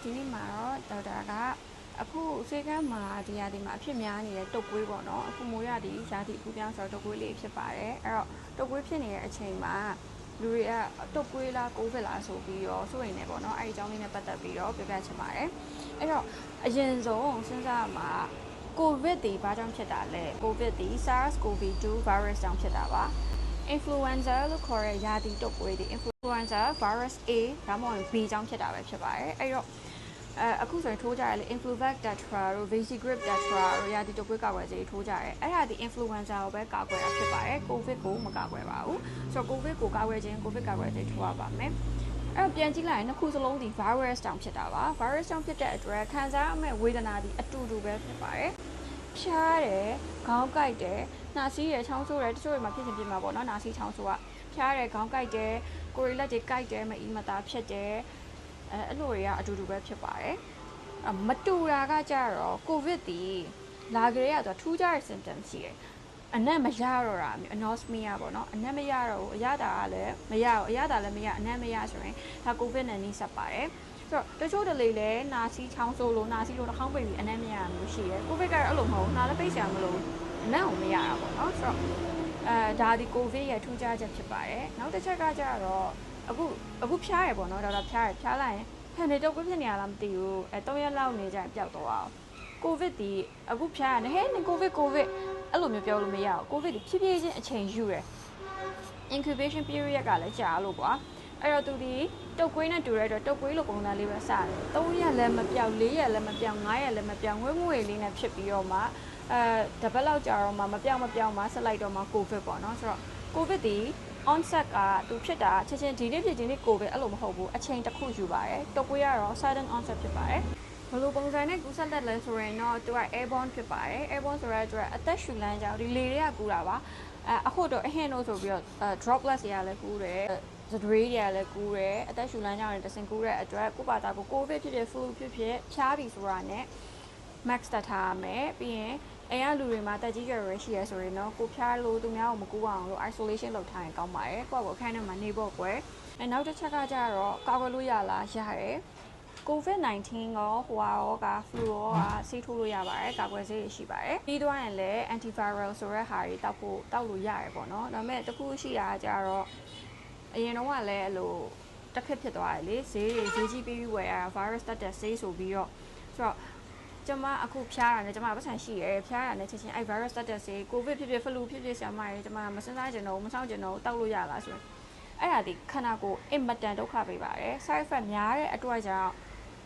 ဒီနေ့မှာတော့ဒေါက်တာကအခုစေကမ်းမှာဒီရာသီမှာအဖြစ်များနေတဲ့တုပ်ကွေးပေါ့နော်အခုမိုးရသည့်ရာသီအပူပြောင်းဆိုတော့တုပ်ကွေးလေးဖြစ်ပါတယ်အဲ့တော့တုပ်ကွေးဖြစ်နေတဲ့အချိန်မှာလူတွေကတုပ်ကွေးလားကိုဗစ်လားဆိုပြီးတော့စိုးရိမ်နေပေါ့နော်အဲ့ဒီအကြောင်းလေးနဲ့ပတ်သက်ပြီးတော့ပြောပြချင်ပါတယ်အဲ့တော့အရင်ဆုံးစဉ်းစားမှာကိုဗစ်ဒီဘာကြောင့်ဖြစ်တာလဲကိုဗစ်ဒီ SARS-CoV-2 virus ကြောင့်ဖြစ်တာပါ influenza လို့ခေါ်တဲ့ရာသီတုပ်ကွေးဒီ influenza virus A ဒါမှမဟုတ် B ကြောင့်ဖြစ်တာပဲဖြစ်ပါတယ်အဲ့တော့အခုဆိုရင်ထိုးကြရလေ Influvac Tetra တို့ Vigigrip Tetra တို့ရာသီတုပ်ကွေးကာကွယ်ဆေးထိုးကြရဲအဲ့ဒါဒီ influenza ကိုပဲကာကွယ်တာဖြစ်ပါတယ်ကိုဗစ်ကိုမကာကွယ်ပါဘူးဆိုတော့ကိုဗစ်ကိုကာကွယ်ခြင်းကိုဗစ်ကာကွယ်ဆေးထိုးရပါမယ်အဲ့တော့ပြန်ကြည့်လိုက်ရင်နှစ်ခုစလုံးဒီ virus ကြောင့်ဖြစ်တာပါ virus ကြောင့်ဖြစ်တဲ့အတွက်ခံစားရမယ့်ဝေဒနာဒီအတူတူပဲဖြစ်ပါတယ်ဖြားတယ်ခေါင်းကိုက်တယ်နှာစေးရချောင်းဆိုးတယ်တချို့တွေမှာဖြစ်စဉ်ဖြစ်မှာပေါ့နော်နှာစေးချောင်းဆိုးကဖြားတယ်ခေါင်းကိုက်တယ်ကိုယ်ရလက်တွေကိုက်တယ်မအီမတာဖြစ်တယ်အဲ့လိုတွေကအတူတူပဲဖြစ်ပါတယ်မတူတာကကြတော့ကိုဗစ်ဒီလာကြရတော့ထူးခြားတဲ့ symptoms ရှိတယ်အနက်မရတော့တာမျိုး anosmia ပေါ့နော်အနက်မရတော့ဘူးအရသာကလည်းမရဘူးအရသာလည်းမရအနက်မရဆိုရင်ဒါကိုဗစ်နဲ့နှိစပ်ပါတယ်ဆိုတော့တချို့တလေလဲနာစီချောင်းဆိုးလို့နာစီလို့နှာခေါင်းပိတ်ပြီးအနက်မရမျိုးရှိတယ်ကိုဗစ်ကတော့အဲ့လိုမဟုတ်ဘူးနှာလည်းပိတ်စရာမလိုအနက်ကိုမရတာပေါ့နော်ဆိုတော့ဒါဒီကိုဗစ်ရဲ့ထူးခြားချက်ဖြစ်ပါတယ်နောက်တစ်ချက်ကကြတော့အခုဖျားရပေါ့နော်ဒါတော့ဖျားလိုက်ရင်ဟန်နေတော့ကိုဖြစ်နေရလားမသိဘူး3ရက်လောက်နေကြရင်ပျောက်တော့အောင်ကိုဗစ်ဒီအခုဖျားရတယ်ဟဲ့နင်ကိုဗစ်အဲ့လိုမျိုးပြောလို့မရဘူးကိုဗစ်ဒီဖြည်းဖြည်းချင်းအချိန်ယူတယ် incubation period ကလည်းကြာလို့ကွာအဲ့တော့သူဒီတုပ်ကွေးနဲ့တူတဲ့အတွက်တုပ်ကွေးလိုပုံစံလေးပဲစတယ်3ရက်လည်းမပြောက်4ရက်လည်းမပြောက်5ရက်လည်းမပြောက်ငွေလေးနဲ့ဖြစ်ပြီးတော့မှတပတ်လောက်ကြာတော့မှမပြောက်မှဆက်လိုက်တော့မှကိုဗစ်ပေါ့နော်ဆိုတော့ကိုဗစ်ဒီ onset ကသူဖြစ်တာချက်ချင်းဒီနေ့ဖြစ်ဒီနေ့ကိုဗစ်အဲ့လိုမဟုတ်ဘူးအချိန်တစ်ခုယူပါတယ်တုပ်ကွေးကတော့ sudden onset ဖြစ်ပါတယ်ဘယ်လိုပုံစံနဲ့ကူးစက်တဲ့လဲဆိုရင်တော့သူက airborne ဖြစ်ပါတယ် airborne ဆိုတဲ့အတွက်အသက်ရှူလမ်းကြောင်းဒီလေတွေကကူးတာပါအခုတော့အဟင်းတို့ဆိုပြီးတော့ droplets တွေကလည်းကူးတယ်စဒရေးတွေကလည်းကူးတယ်အသက်ရှူလမ်းကြောင်းတွေတဆင်ကူးတဲ့အတွက်ကိုပါတာကို covid ဖြစ်ဖြစ် flu ဖြစ်ဖြစ်ဖြားပြီဆိုတာနဲ့ max တက်ထားရမယ်ပြီးရင်အိမ်ကလူတွေမှာတက်ကြီးကြွယ်ရရှိရဆိုရင်တော့ကိုဖြားလို့သူများကိုမကူအောင်လို့ isolation လုပ်ထားရင်ကောင်းပါတယ်ကိုယ့်ကိုအခန်းထဲမှာနေဖို့ကွယ်နောက်တစ်ချက်ကကြတော့ကာကွယ်လို့ရလားရတယ်COVID-19 ရောဟိုရောက flu ရောကဆေးထိုးလို့ရပါတယ်ကာကွယ်ဆေးရှိပါတယ်ပြီးသွားရင်လည်း antiviral ဆိုတဲ့ဟာတွေတောက်လို့ရတယ်ပေါ့နော်ဒါပေမဲ့တခုရှိတာကြတော့အရင်တော့ကလည်းအဲ့လိုတက်ခက်ဖြစ်သွားတယ်လေဈေးကြီးပြီးဝယ်ရတာ virus တက်တဲ့ဆေးဆိုပြီးတော့ဆိုတော့ကျမအခုဖျားတာနဲ့ကျမပတ်စံရှိရဲဖျားတာနဲ့ချက်ချင်းအဲ့ virus တက်တဲ့ဆေး covid ဖြစ်ဖြစ် flu ဖြစ်ဖြစ်ဆရာမတွေကျမမစင်စားကြတော့မဆောင်ကြတော့တောက်လို့ရလားဆိုရင်အဲ့ဒါဒီခန္ဓာကိုယ်အင်မတန်ဒုက္ခပေးပါတယ် side effect များတဲ့အတွက်ကြောင့်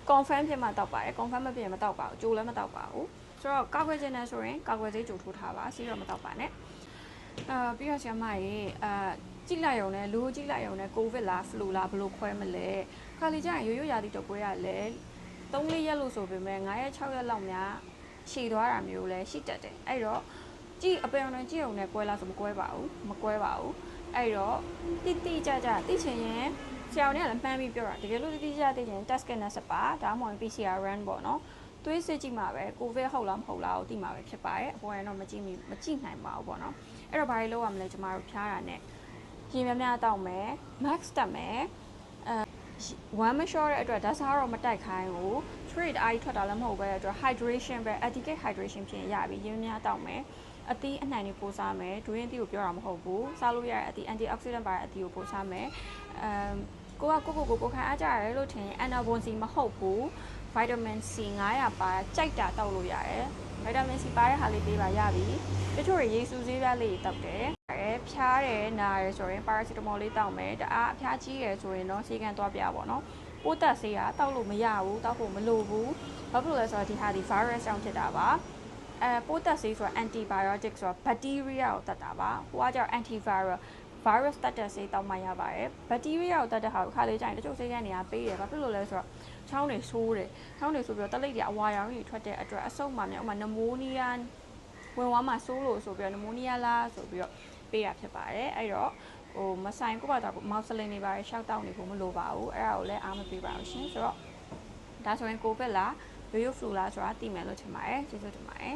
confirm ဖြစ်မှတောက်ပါတယ် confirm မဖြစ်ရင်မတောက်ပါဘူးကြိုလည်းမတောက်ပါဘူးဆိုတော့ကာကွယ်ခြင်းနဲ့ဆိုရင်ကာကွယ်ဆေးကြိုထိုးထားပါဆေးတော့မတောက်ပါနဲ့ပြီးတော့ဆရာမကြီးကြည့်လိုက်ရုံနဲ့လူကြည့်လိုက်ရုံနဲ့ covid လား flu လားဘယ်လိုခွဲမလဲခါလီကျရင်ရိုးရာသီတုပ်ကွေးရလဲ3-4ရက်လို့ဆိုပေမဲ့9ရက်6ရက်လောက်များရှည်သွားတာမျိုးလဲရှိတတ်တယ်အဲ့တော့ကြည့်အပေအောင်နဲ့ကြည့်ရုံနဲ့ကွဲလားဆိုမကွဲပါဘူးအဲ့တော့တိကျသိချင်ရင်ဆရာနဲ့လည်းမှန်းပြီးပြောတာတကယ်လို့တိကျသိချင် test kit နဲ့ဆက်ပါဒါမှမဟုတ် PCR run ပေါ့နော်သွေးစစ်ကြည့်မှာပဲကိုဗစ်ဟုတ်လားမဟုတ်လားကိုသိမှာပဲဖြစ်ပါတယ်အပေါ်ရင်တော့မကြည့်နိုင်ပါဘူးပေါ့နော်အဲ့တော့ဘာတွေလုပ်ရမလဲကျမတို့ဖြားတာနဲ့ရေများတောက်မယ် max တက်မယ်one မလျှော့တဲ့အတွက်ဓာတ်စားတော့မတိုက်ခိုင်းဘူး trade အားကြီးထွက်တာလည်းမဟုတ်ပဲတဲ့အတွက် hydration ပဲ adequate hydration ဖြစ်ရင်ရပြီရေများတောက်မယ်အသီးအနှံတွေပို့စားမယ်ဒွင်းအသီးကိုပြောတာမဟုတ်ဘူးစားလို့ရတဲ့အသီး antioxidant ပါတဲ့အသီးကိုပို့စားမယ်ကိုခံအားကြရတယ်လို့ထင်ရင် anabonsi မဟုတ်ဘူး vitamin C 900ပါကြိုက်တာတောက်လို့ရတယ် vitamin C ပါတဲ့ဟာလေးပေးပါရပြီတချို့ရေစူးဆေးပြားလေးတောက်တယ်ဖြားတယ်နားရယ်ဆိုရင် paracetamol လေးတောက်မယ်တအားအဖျားကြီးရယ်ဆိုရင်တော့ဆေးကန်သွားပြပေါ့နော်ပိုးတက်ဆေးကတောက်လို့မရဘူးတောက်ဖို့မလိုဘူးဘာဖြစ်လို့လဲဆိုတော့ဒီဟာဒီ virus ကြောင့်ဖြစ်တာပါပိုးတက်ဆေးဆိုတာ antibiotic ဆိုတာ bacteria ကိုတတ်တာပါဟိုကကျတော့ antiviral virus တတ်တဲ့ဆေးတောက်မှရပါတယ် bacteria ကိုတတ်တဲ့ဟာကိုခါလေးကျရင်တချို့ဆေးကန်တွေကပေးတယ်ဘာဖြစ်လို့လဲဆိုတော့ချောင်းတွေဆိုးတယ်ချောင်းတွေဆိုပြီးတော့တလိပ်တွေအဝါရောင်တွေထွက်တဲ့အတွက်အဆုတ်မှာမြောက်မှာ pneumonia ဝင်သွားမှာဆိုးလို့ဆိုပြီးတော့ pneumonia လားဆိုပြီးတော့ပေးရဖြစ်ပါတယ်အဲ့တော့မဆိုင်ကိုပါတော့မောက်ဆလင်တွေပါရှောက်တောက်နေဖို့မလိုပါဘူးအဲ့ဒါကိုလည်းအားမပေးပါဘူးရှင်ဆိုတော့ဒါဆိုရင်ကိုဗစ်လားရိုးရိုး flu လားဆိုတာသိမယ်လို့ထင်ပါတယ်ကျေးဇူးတင်ပါတယ်